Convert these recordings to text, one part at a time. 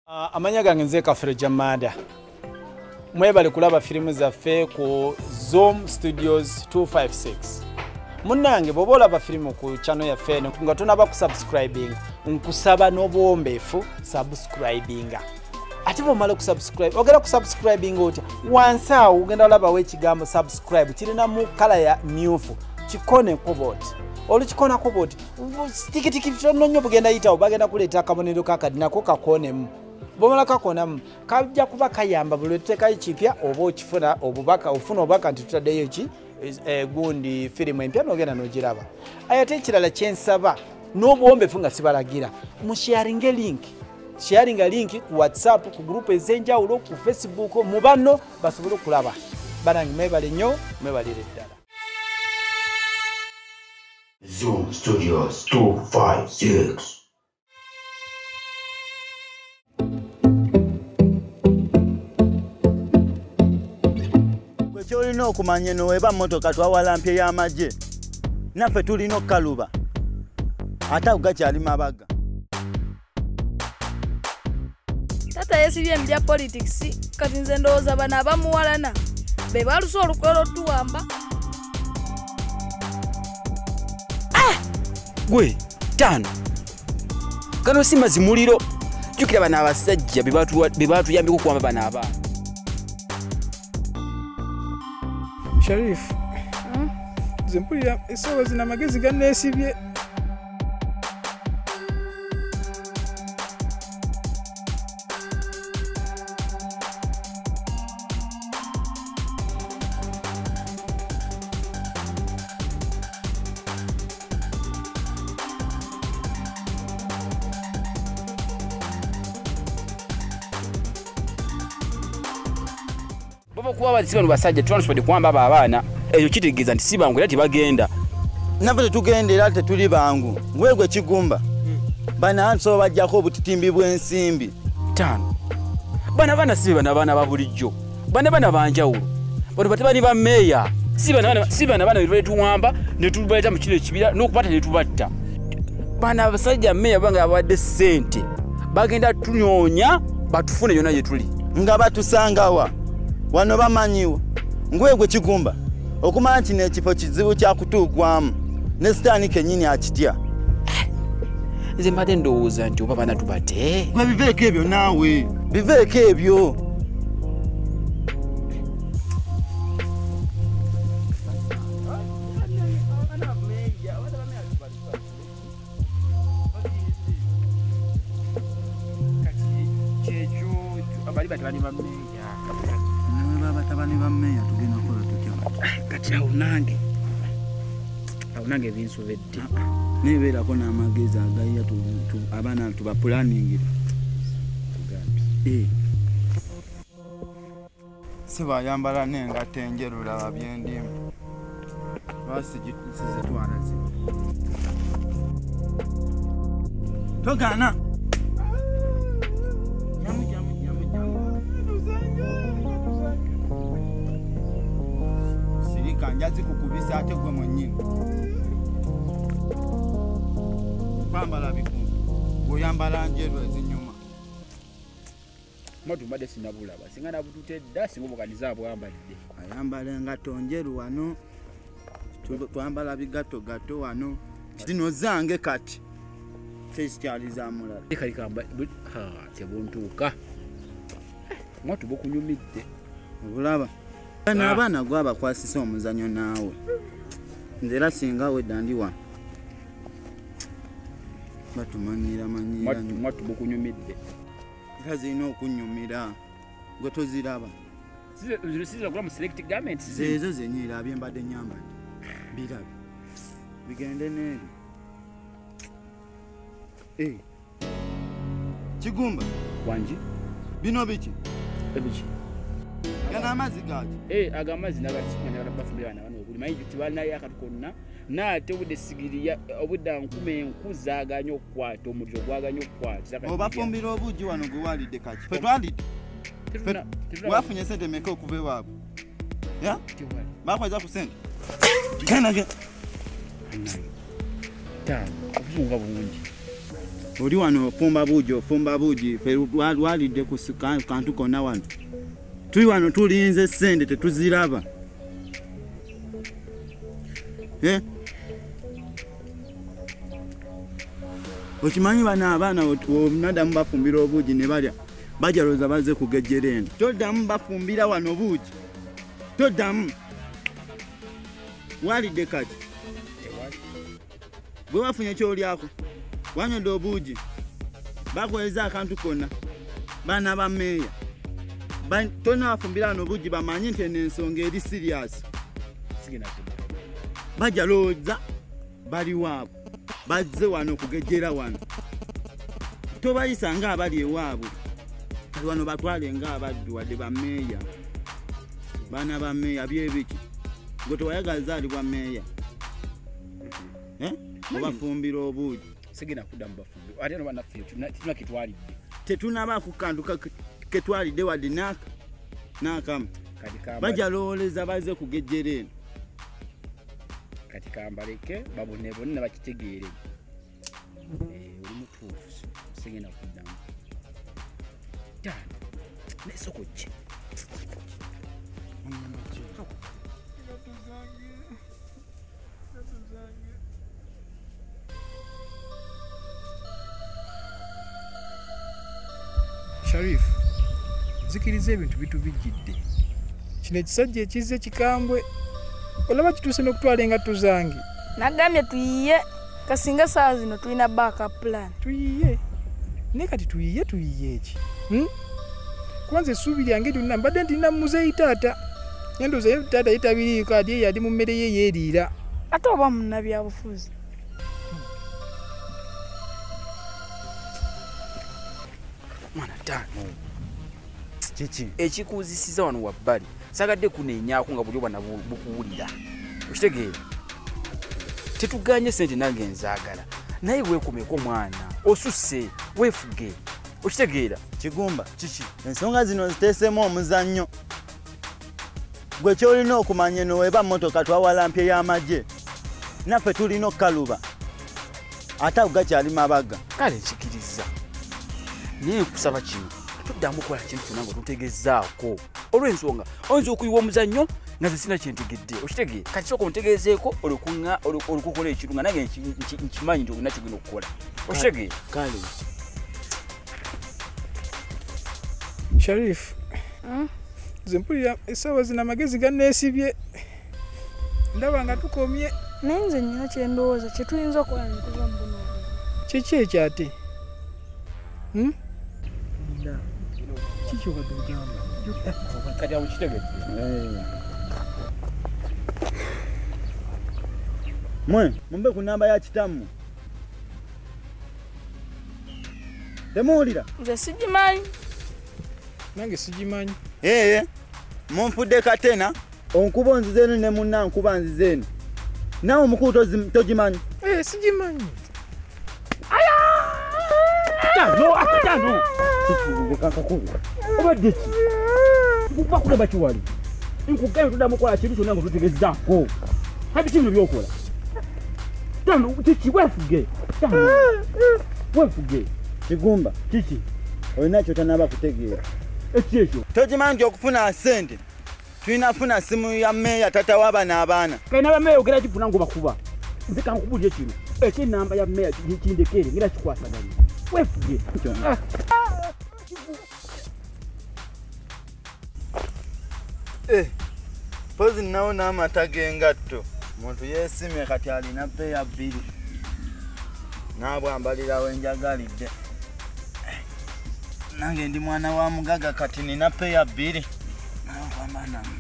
Amanya gange nze Kafere Jamada. Mwebale kulaba filimu zaffe ku Zoom Studios 256. Munnange bobola ba filimu ku channel yaffe nga tunaba ku subscribing nkusaba n'obwombeefu subscribinga. Ate bomala ku subscribe ogera ku subscribing oti wansa ugenda olaba wekigambo subscribe kirina mu kala ya myufu kikone kobot olukikona kobot tikitiki nnyo bugenda yita obagenda kuleta akabonero kakadinako kakonemu bomala kakonamu kajja kuba kayamba buli tutekayo kipya oba okifuna obubaka ofuna obubaka nti tutaddeyo ki gundi firimu empya n'ogenda n'ogiraba ate ekirala kyensaba n'obuwombeefu nga sibalagira musharinge link sharing a link ku WhatsApp ku group ezenjawulo ku Facebook mu banno basobole okulaba banange mwebale nnyo mwebalire ddala. Zoom Studios 256. Olina okumanya no weba motoka twawalampye y'amagye naffe tulina okkaluba ate gakyali mabaga. Tata yesibye mbya politics kati nze ndowooza bano abamuwalana be balusa olukwero tuwamba. Gwe tano kano si mazimuliro jukira bana abasajja be batuyambye okuwamba bana abaana. Sharif, zimpulira esawa zina magezi ganneesibye. Baba kuwa bazibano basajja transport kwamba abaana eyo kitegeeza nti sibangu era tibagenda. Naffe tetugenda era tetuli bangu ngwegwe kigumba bana anso bajjako obutitimbi bw'ensimbi tano bana sibe bana babulijjo bana banjawulo bano batabani ba meya si bana betuwamba ne tubaleta mu kino ekibira n'okubata ne tubatta bana abasajja meya banga abadde ssente bagenda tunyonya batufune yonna gye tuli nga batusangawa wano bamanyiwo ngwegwe kigumba okumanya nti n'ekifo kizibu kyakutuukwamu ne sitaani kennyini akitya. Nze mbadde ndowooza nti oba bana tubate gwe biveeko ebyo naawe biveeko ebyo. Batabani ba meya tugenda kukola tutya kati awo nange binsobedde nebeerako n'amagezi agaiya abaana tubapulaningira si bayambala n'engato enjeru laba byendimu basizitwala zi togaana njazi kukubisa ate gwe mwennyini kwambala bikuntu oyambala njeru ezinyuma matu mbadde sinabulaba singa nabutute dda singa obuganiza bwambadde ayambala engato njeru wano twambala bigato gato wano kiti nozange kati fesikyali za mulala ekalikamba tebuntuuka mwatu bokunyumidde obulaba abaana gwe abakwasisa omuzanyo naawe nze era singa wedda ndi wano batumanyira mwatu bokunyumidde era zirina okunyumira gwe toziraba zeezo zenyira abyembadde nyambadde birabe bigende n'ebyo kigumba wangi bino biki ebiki gana amazzi gaki agamazi nagabafumbirana bano okuli manyi tibalina yakati konna naate obudde sigiriya obudda nkume enkuzaaganya okukwata omuliro gwaganya okukwata obafumbira obuugi wano gwe walidde kaki fe twalidde wafunye sente meka okuva ewaabwe bakweza ku sente genda tano okusunga bulungi oli wano ofumba buugi ffe walidde ku kantu konna wano tuli wano tulinze ssente tetuziraba okimanyi bano abaana onadamu bafumbira obuugi ne balya bajaloza baze kugejjera eno toddamu bafumbira wano buugi toddamu walidde kati bwe wafunye kyolyako wanyodde obuugi bakweza akantu konna baana ba meeya tonna bafumbira wano obuugi bamanyi nti eno ensonga eri siriasi bajalooza bali waabwe bazze wano okugejjera wano tobayisa ng'abali ewaabwe kali wano batwale ng'abaddu wadde bameeya baana ba meeya byebiki gwe tewayagaliza ali bwa meeya obafumbira obuugi sigenda kuddamu bafumbira ate no bannaffe tuna ketwalidde tetunaba ku kantu ketwalidde wadde n'akamu bajalooleza baze kugejjera eno kati kambaleke babone bonna bakitegeere oli mutuufu sigenda kuddamu tano nesoko ki Sharif, zikiriza ebintu bitubijjidde. Kino ekisajja ekizze kikambwe olaba kituuse n'okutwala engatto zange. Nagambye tuyiye kasinga saa zino tulina backup plan. Tuyiye. Ne kati tuyiye eki? Kwanza essuubi lyange lyonna mbadde ntina muzeeyi taata. Endowooza ye taata yetabiriiko ati yali mu mmere ye yeeriira. Ate oba munnabyabufuzi. Mwana tano kiki ekikuuzisiza wano wabbali sagadde kuneenyaako nga buli obwana bukuwulira okitegeera tetuganye sente nange nzaagala naye weekomeko mwana osusse weefuge okitegeera Kigumba kiki ensonga zino ziteesemu omuzannyo gwe kyolina okumanya eno weba mmotoka twawalampye y'amagye naffe tulina okkaluba ate ago gakyali mabaga kale nkikiriza naye nkusaba kino tuddamu okukola kintu kyonna nga tutegezaako olw'ensonga oyinza okuyiwa omuzannyo nga zesina kyentegedde okitegeera kati sooka ontegeezeeko olikukola ekintu nga nange nkimanyi nti olina kigenda okukola okitegeera kale Sharif, nze mpulira essaawa zino amagezi ganneesibye ndaba nga tukomye. Naye nze nnina kye ndowooza kye tuyinza okukola ne tuva mu buno. Kiki ekyo ate? Kiki obadde ogamba? kati awo kitegedde mumbe ku namba ya kitammwe temuwulira Nze sigimanyi. Nange sigimanyi. munfudde katena onkuba onzize eno ne munna nkuba nzize eno naawe omukulu togimanyi Sigimanyi. Tano obadde ki kuba kulaba kiwali nkugambye tuddamu okukola kintu kyonna nga tutegezaako kati kino byokola tano kiki weefuge weefuge Kigumba kiki olina kyotanaba kutegeera ekyo togimanyi nti okufuna ssente tulina funa simu ya meeya tata w'abaana abaana kalina bameeya ogera kifuna ngobakuba nze kankubulire kino ekyennamba ya meeya kindekere ngera kikwasaganya weefuge pozi nnawo n'amata g'engatto omuntu yeesimye kati alina peeya 2 n'abwambalirawo enjagalidde nange ndi mwana wa mugaga kati nina peeya 2 nakwambanamu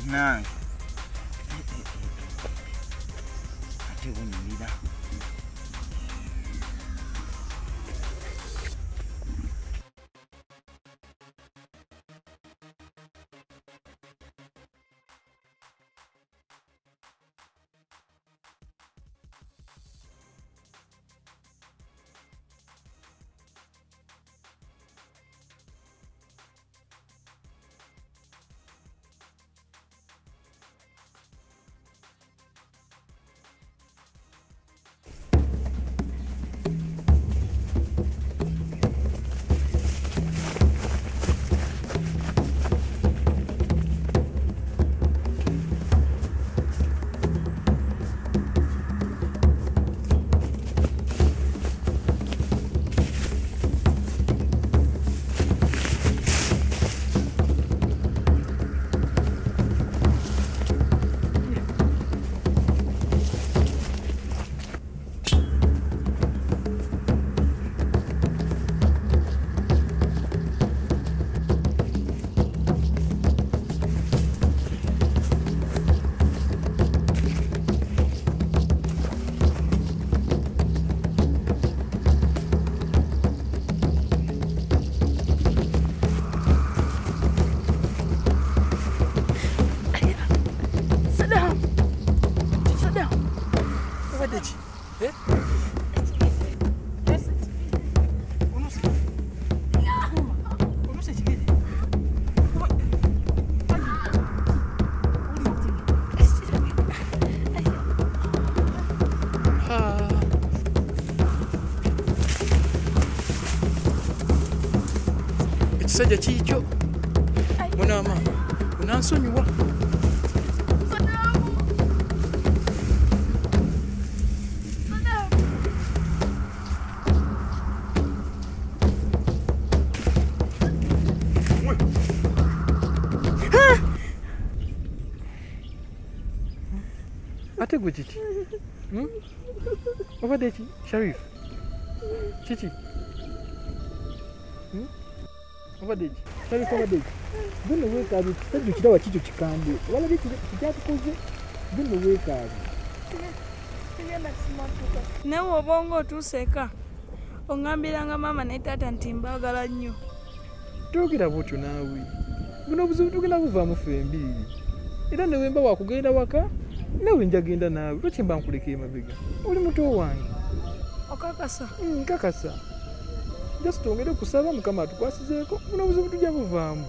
nange ate bunyirira ekisajja kiikyo munaama onansonyiwa ate gwe kiki obadde ki Sharif kiki obadde ki Sharif obadde ki guno weekaabi kitajjo kirawa kikyo kikambwe walabye kikyatukoze guno weekaabi nawe obonga otuuseeka oŋŋambiranga maama ne taata nti mbaagala nnyo toogera bwotyo naawe buno obuzibu tugenda buvaamu ffembiri era newemba wakugenda waka nawe njagenda naawe lwaki mba nkuleka emabega oli muto wange okakasa nkakasa just tongere kusaba mukama atukwasizeeko buno obuzibu tujja buvaamu